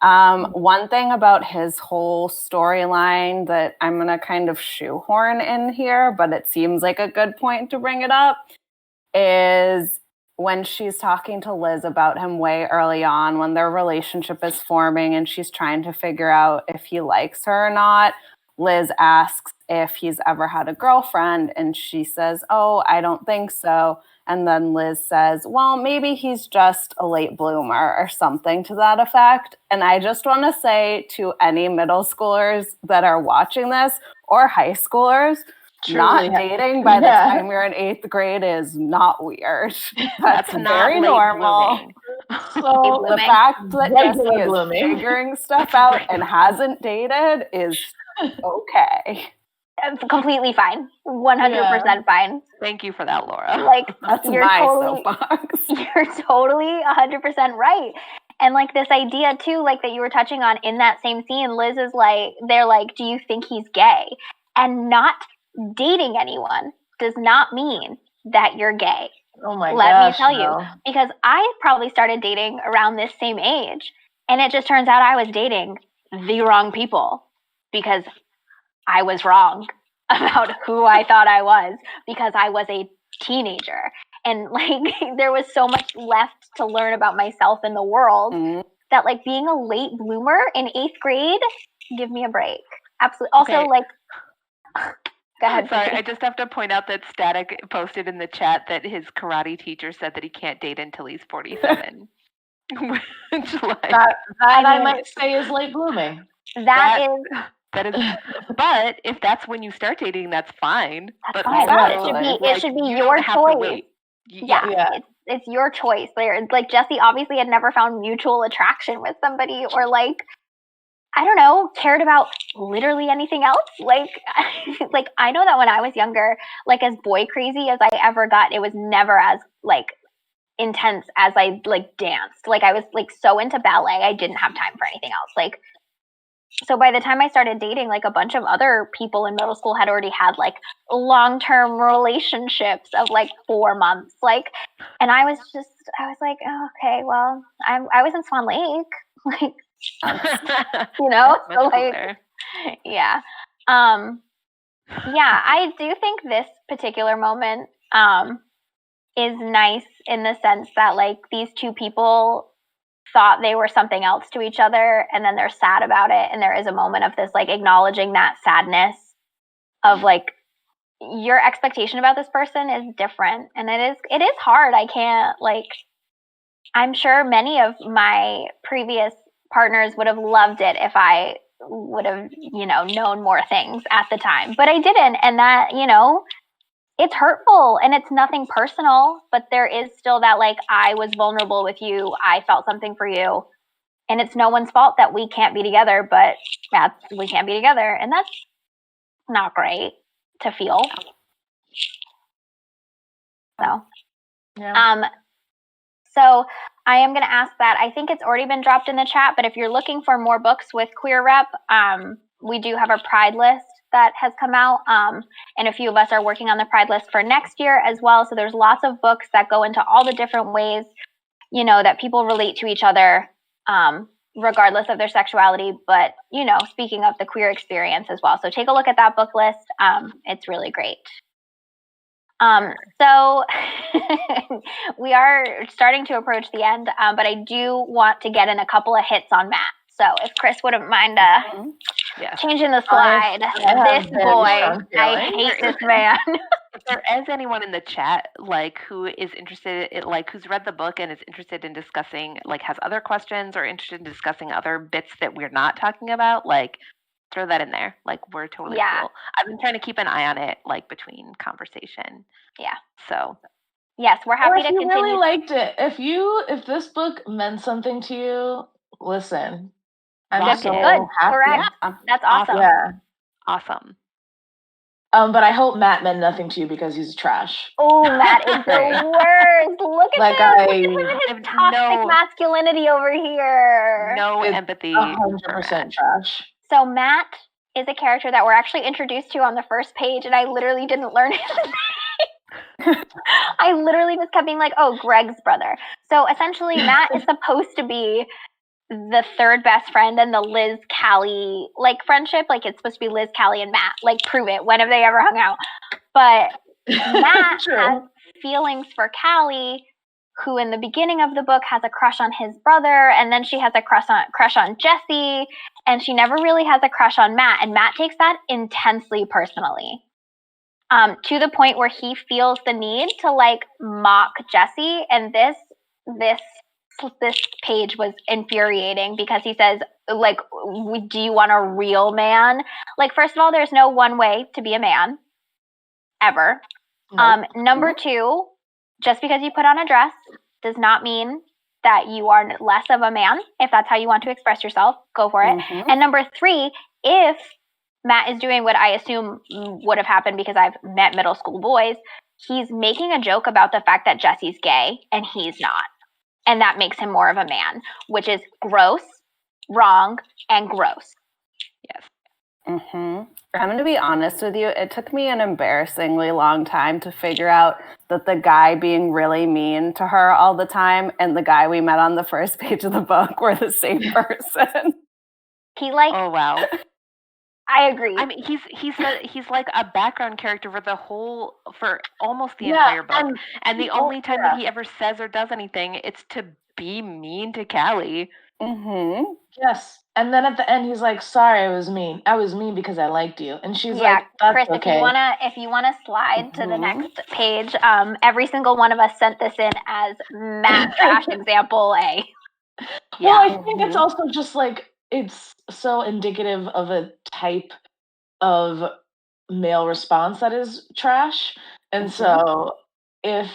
One thing about his whole storyline that I'm going to kind of shoehorn in here, but it seems like a good point to bring it up, is when she's talking to Liz about him way early on, when their relationship is forming and she's trying to figure out if he likes her or not. Liz asks if he's ever had a girlfriend, and she says, oh, I don't think so. And then Liz says, well, maybe he's just a late bloomer or something to that effect. And I just want to say to any middle schoolers that are watching this, or high schoolers, not dating by the time you're in 8th grade is not weird. That's very normal. So the fact that Jessie is figuring stuff out and hasn't dated is okay. It's completely fine. 100% fine. Thank you for that, Laura. Like, that's my soapbox. You're totally 100% right. And like this idea too, like that you were touching on in that same scene, Liz is like, they're like, do you think he's gay? And not dating anyone does not mean that you're gay. Oh my Let gosh, me tell no. you, because I probably started dating around this same age, and it just turns out I was dating the wrong people because I was wrong about who I thought I was because I was a teenager. And like there was so much left to learn about myself and the world that like being a late bloomer in 8th grade, give me a break. Absolutely. Also, Okay. like, go ahead. Sorry, I just have to point out that Static posted in the chat that his karate teacher said that he can't date until he's 47. Which, like, that I might say is late blooming. That is. But if that's when you start dating, that's fine. That's but fine. also, It should be you your don't have choice. to wait. Yeah. It's your choice. Like Jesse obviously had never found mutual attraction with somebody or like, I don't know, cared about literally anything else. Like, like I know that when I was younger, like as boy crazy as I ever got, it was never as like intense as I like danced. Like I was like so into ballet, I didn't have time for anything else. Like, so by the time I started dating, like a bunch of other people in middle school had already had like long-term relationships of like 4 months. Like, and I was like, oh, okay, well, I was in Swan Lake, like, you know, so like, cooler. Yeah. Yeah, I do think this particular moment is nice in the sense that like these two people thought they were something else to each other and then they're sad about it, and there is a moment of this like acknowledging that sadness of like your expectation about this person is different, and it is hard. I can't like, I'm sure many of my previous partners would have loved it if I would have, you know, known more things at the time, but I didn't, and that, you know, it's hurtful and it's nothing personal, but there is still that like I was vulnerable with you, I felt something for you, and it's no one's fault that we can't be together, but we can't be together, and that's not great to feel. So, so I am going to ask that. I think it's already been dropped in the chat, but if you're looking for more books with Queer Rep, we do have a Pride list that has come out, and a few of us are working on the Pride list for next year as well. So there's lots of books that go into all the different ways, you know, that people relate to each other, regardless of their sexuality, but, you know, speaking of the queer experience as well. So take a look at that book list. It's really great. So we are starting to approach the end, but I do want to get in a couple of hits on Matt. So if Chris wouldn't mind changing the slide. This boy, I hate this man. If there is anyone in the chat like who is interested in, like who's read the book and is interested in discussing, like has other questions or interested in discussing other bits that we're not talking about, like throw that in there. Like we're totally cool. I've been trying to keep an eye on it, like between conversation. Yeah. So yes, we're happy to continue. If you really liked it, if this book meant something to you, listen. I'm so happy. Correct. That's awesome. Yeah. Awesome. But I hope Matt meant nothing to you because he's trash. Oh, Matt is the worst. Look at like this. Look at his toxic masculinity over here. No empathy. 100% trash. So Matt is a character that we're actually introduced to on the first page, and I literally didn't learn his name. I literally just kept being like, oh, Greg's brother. So essentially, Matt is supposed to be the third best friend and the Liz Callie like friendship. Like it's supposed to be Liz, Callie, and Matt. Like prove it. When have they ever hung out? But Matt has feelings for Callie, who in the beginning of the book has a crush on his brother, and then she has a crush on Jesse, and she never really has a crush on Matt, and Matt takes that intensely personally, to the point where he feels the need to like mock Jesse, and this page was infuriating because he says, like, do you want a real man? Like, first of all, there's no one way to be a man, ever. Number two, just because you put on a dress does not mean that you are less of a man. If that's how you want to express yourself, go for it. And number three, if Matt is doing what I assume would have happened because I've met middle school boys, he's making a joke about the fact that Jesse's gay and he's not. and that makes him more of a man, which is gross, wrong, and gross. Yes. Mm-hmm. I'm going to be honest with you. It took me an embarrassingly long time to figure out that the guy being really mean to her all the time and the guy we met on the first page of the book were the same person. He like. Oh wow. I agree. I mean, he's like a background character for almost the entire book, and the only time that he ever says or does anything, it's to be mean to Callie. Mm-hmm. Yes. And then at the end, he's like, "Sorry, I was mean. I was mean because I liked you." And she's like, "That's Chris, okay." if you wanna slide to the next page, every single one of us sent this in as Matt trash example A. Yeah. Well, I think it's also just like it's so indicative of a type of male response that is trash. And so if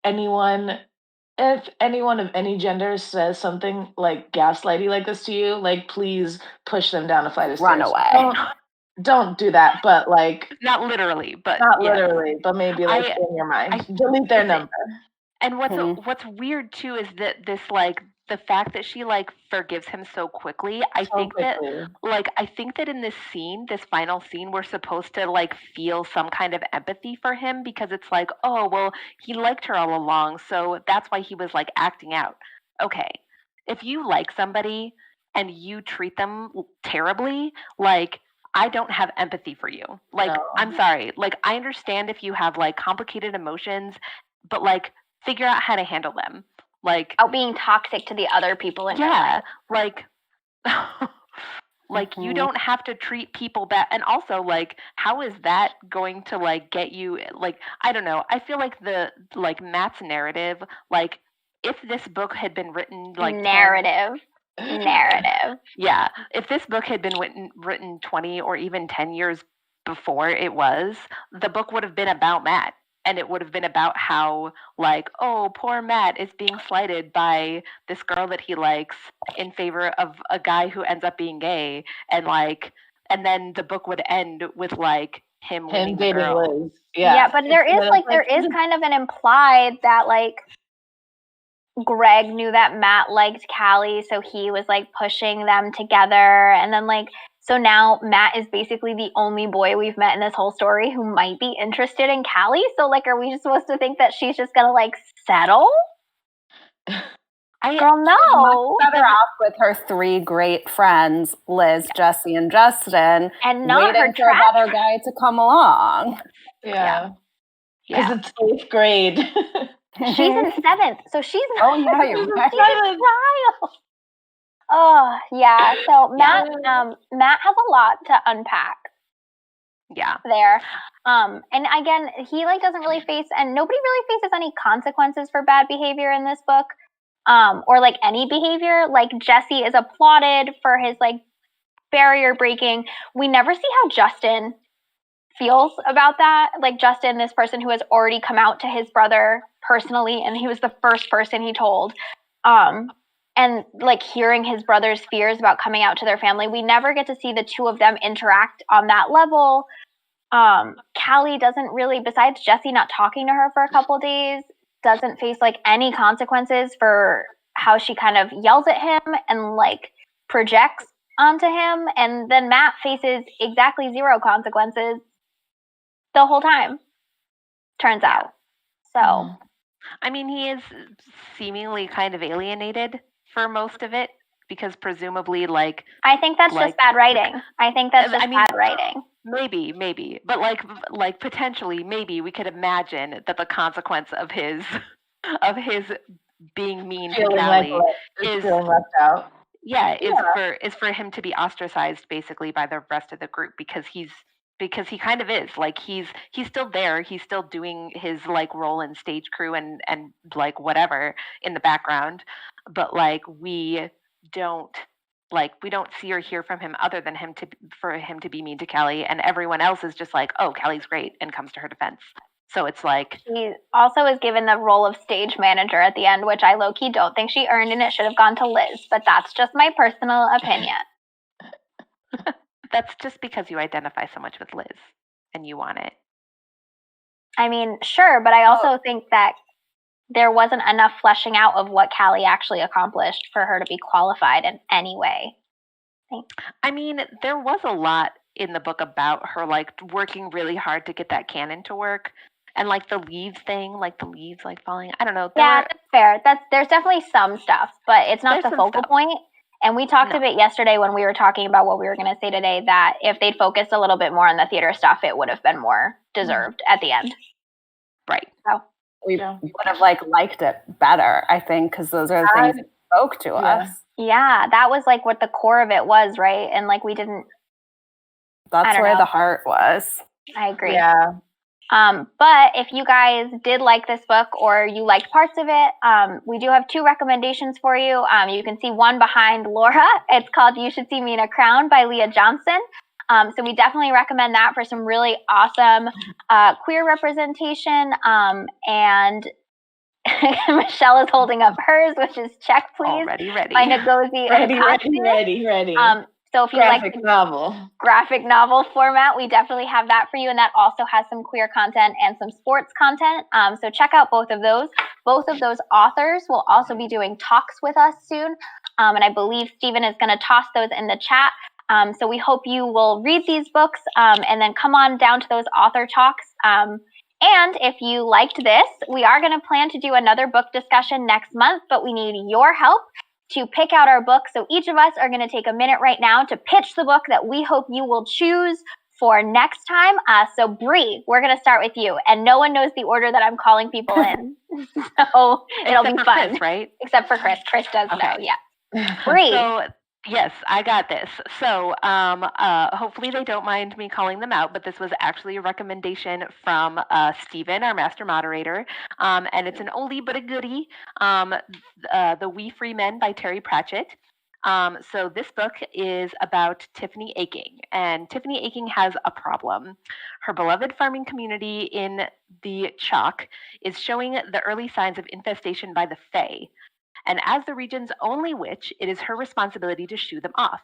anyone of any gender says something like gaslighty like this to you, like please push them down a flight of Run stairs. away. Don't do that, but like not literally, but but maybe like in your mind. Delete their number. And what's weird too is that this like the fact that she like forgives him so quickly. I think that in this scene, this final scene, we're supposed to like feel some kind of empathy for him because it's like, oh well, he liked her all along, so that's why he was like acting out. Okay, if you like somebody and you treat them terribly, like I don't have empathy for you. Like, no. I'm sorry. Like, I understand if you have like complicated emotions, but like figure out how to handle them. Like out being toxic to the other people in your life. Like like you don't have to treat people bad. And also like how is that going to like get you like I don't know. I feel like the like Matt's narrative, like if this book had been written like narrative. Yeah, if this book had been written 20 or even 10 years before it was, the book would have been about Matt. And it would have been about how, like, oh, poor Matt is being slighted by this girl that he likes in favor of a guy who ends up being gay. And, like, and then the book would end with, like, him winning the girl. Liz. Yeah, but there is kind of an implied that, like, Greg knew that Matt liked Callie, so he was, like, pushing them together. And then, like, so now Matt is basically the only boy we've met in this whole story who might be interested in Callie. So, like, are we just supposed to think that she's just gonna, like, settle? Girl, no. Much better off with her three great friends, Liz, Jesse, and Justin, and not waiting for a better guy to come along. Yeah. Because it's 8th grade. She's in 7th, so she's not. Oh yeah, you're right. She's a child. Oh yeah. So Matt has a lot to unpack. Yeah. There. And again, he like doesn't really face, and nobody really faces any consequences for bad behavior in this book. Or like any behavior. Like Jesse is applauded for his like barrier breaking. We never see how Justin feels about that. Like Justin, this person who has already come out to his brother personally, and he was the first person he told. And like hearing his brother's fears about coming out to their family, we never get to see the two of them interact on that level. Callie doesn't really, besides Jesse not talking to her for a couple days, doesn't face like any consequences for how she kind of yells at him and like projects onto him. And then Matt faces exactly 0 consequences the whole time, turns out. So I mean, he is seemingly kind of alienated for most of it because presumably like I think that's just bad writing. Bad writing. Maybe. But like potentially maybe we could imagine that the consequence of his being mean to Callie is feeling left out. Yeah, is for him to be ostracized basically by the rest of the group because he kind of is like he's still there, he's still doing his like role in stage crew and like whatever in the background, but like we don't see or hear from him other than for him to be mean to Callie, and everyone else is just like, oh, Callie's great and comes to her defense. So it's like she also is given the role of stage manager at the end, which I low-key don't think she earned, and it should have gone to Liz, but that's just my personal opinion. That's just because you identify so much with Liz and you want it. I mean, sure, but I also think that there wasn't enough fleshing out of what Callie actually accomplished for her to be qualified in any way. I mean, there was a lot in the book about her like working really hard to get that cannon to work, and like the leaves thing, like the leaves like falling. I don't know. That's fair. There's definitely some stuff, but it's not the focal point. And we talked a bit yesterday when we were talking about what we were going to say today, that if they'd focused a little bit more on the theater stuff, it would have been more deserved at the end. Right. So we would have liked it better, I think, because those are the things that spoke to us. Yeah, that was like what the core of it was, right? And like we didn't. That's where the heart was. I agree. Yeah. But if you guys did like this book or you liked parts of it, we do have 2 recommendations for you. You can see one behind Laura. It's called You Should See Me in a Crown by Leah Johnson. So we definitely recommend that for some really awesome queer representation. And Michelle is holding up hers, which is check, please. Ready. By Ngozi Ready. So if you like graphic novel format, we definitely have that for you. And that also has some queer content and some sports content. So check out both of those. Both of those authors will also be doing talks with us soon. And I believe Stephen is going to toss those in the chat. So we hope you will read these books and then come on down to those author talks. And if you liked this, we are going to plan to do another book discussion next month, but we need your help to pick out our book. So each of us are going to take a minute right now to pitch the book that we hope you will choose for next time. So Bree, we're going to start with you, and no one knows the order that I'm calling people in. So it'll be fun. Chris, right? Except for Chris. Chris does know, yeah. Bree. So, yes, I got this. So hopefully they don't mind me calling them out, but this was actually a recommendation from Stephen, our master moderator, and it's an oldie but a goodie, The We Free Men by Terry Pratchett. So this book is about Tiffany Aching, and Tiffany Aching has a problem. Her beloved farming community in the Chalk is showing the early signs of infestation by the Fae. And as the region's only witch, it is her responsibility to shoo them off.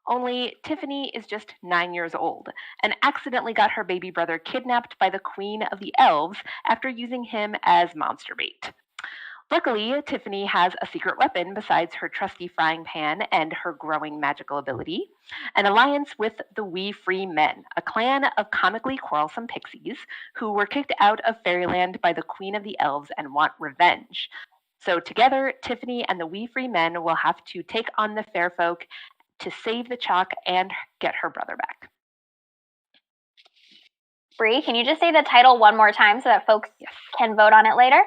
Only Tiffany is just 9 years old and accidentally got her baby brother kidnapped by the Queen of the Elves after using him as monster bait. Luckily, Tiffany has a secret weapon besides her trusty frying pan and her growing magical ability, an alliance with the We Free Men, a clan of comically quarrelsome pixies who were kicked out of fairyland by the Queen of the Elves and want revenge. So together, Tiffany and the We Free Men will have to take on the fair folk to save the Chalk and get her brother back. Bree, can you just say the title one more time so that folks can vote on it later?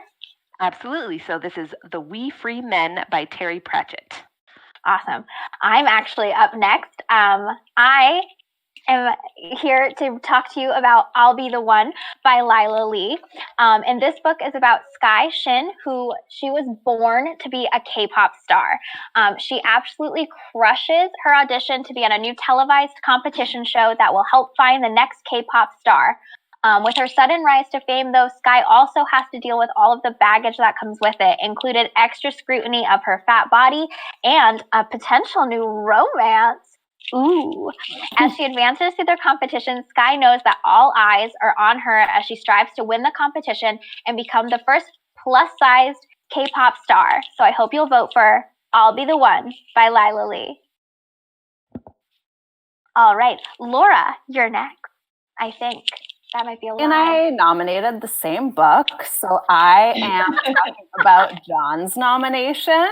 Absolutely. So this is The We Free Men by Terry Pratchett. Awesome. I'm actually up next. I am here to talk to you about I'll Be the One by Lila Lee. And this book is about Sky Shin, who she was born to be a K-pop star. She absolutely crushes her audition to be on a new televised competition show that will help find the next K-pop star. With her sudden rise to fame, though, Sky also has to deal with all of the baggage that comes with it, included extra scrutiny of her fat body and a potential new romance. Ooh. As she advances through the competition, Sky knows that all eyes are on her as she strives to win the competition and become the first plus-sized K-pop star. So I hope you'll vote for I'll Be the One by Lila Lee. All right, Laura, you're next, I think. That might be a lie. And I nominated the same book, so I am talking about John's nomination,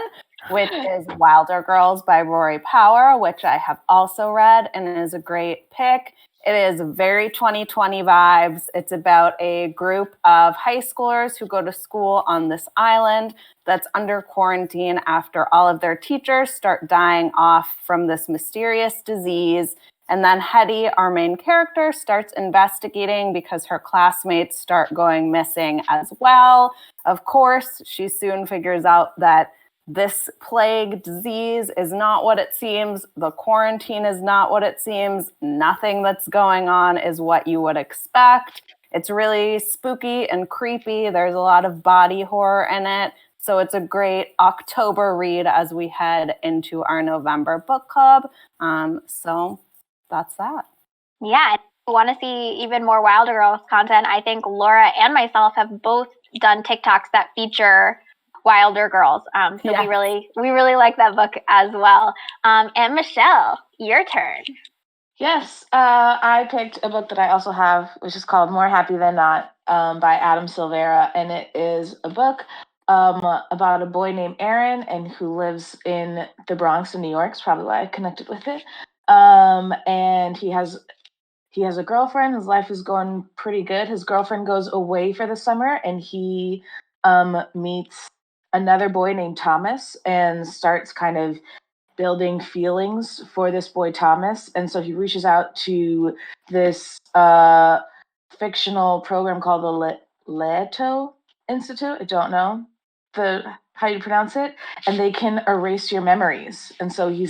which is Wilder Girls by Rory Power, which I have also read and is a great pick. It is very 2020 vibes. It's about a group of high schoolers who go to school on this island that's under quarantine after all of their teachers start dying off from this mysterious disease. And then Hetty, our main character, starts investigating because her classmates start going missing as well. Of course, she soon figures out that this plague disease is not what it seems. The quarantine is not what it seems. Nothing that's going on is what you would expect. It's really spooky and creepy. There's a lot of body horror in it. So it's a great October read as we head into our November book club. So that's that. Yeah, if you want to see even more Wilder Girls content, I think Laura and myself have both done TikToks that feature Wilder Girls. So Yes. we really like that book as well. And Michelle, your turn. Yes, I picked a book that I also have, which is called More Happy Than Not by Adam Silvera. And it is a book about a boy named Aaron and who lives in the Bronx in New York. It's probably why I connected with it. And he has a girlfriend. His life is going pretty good. His girlfriend goes away for the summer, and he meets another boy named Thomas and starts kind of building feelings for this boy Thomas. And so he reaches out to this fictional program called the Leto Institute. I don't know how you pronounce it. And they can erase your memories. And so he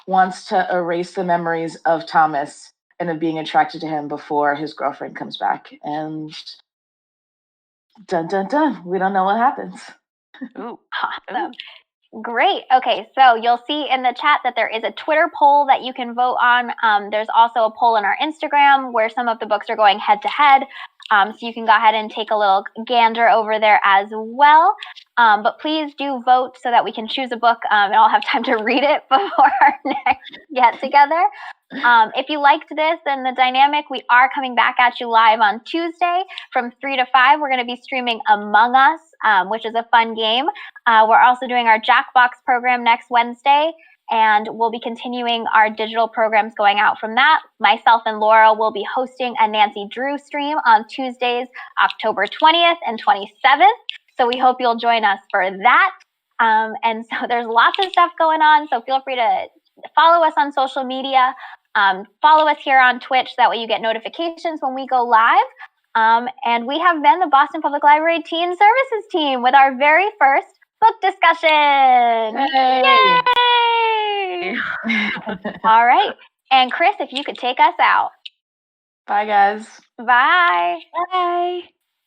wants to erase the memories of Thomas and of being attracted to him before his girlfriend comes back. And dun dun dun, we don't know what happens. Ooh. Awesome. Great. Okay, so you'll see in the chat that there is a Twitter poll that you can vote on. There's also a poll in our Instagram where some of the books are going head to head. So you can go ahead and take a little gander over there as well. But please do vote so that we can choose a book and I'll have time to read it before our next get together. If you liked this and the dynamic, we are coming back at you live on Tuesday from 3 to 5. We're going to be streaming Among Us, which is a fun game. We're also doing our Jackbox program next Wednesday, and we'll be continuing our digital programs going out from that. Myself and Laura will be hosting a Nancy Drew stream on Tuesdays, October 20th and 27th. So we hope you'll join us for that. And so there's lots of stuff going on, so feel free to follow us on social media. Follow us here on Twitch. That way you get notifications when we go live. And we have been the Boston Public Library Teen Services team with our very first book discussion. Yay! Yay! All right. And Chris, if you could take us out. Bye, guys. Bye. Bye.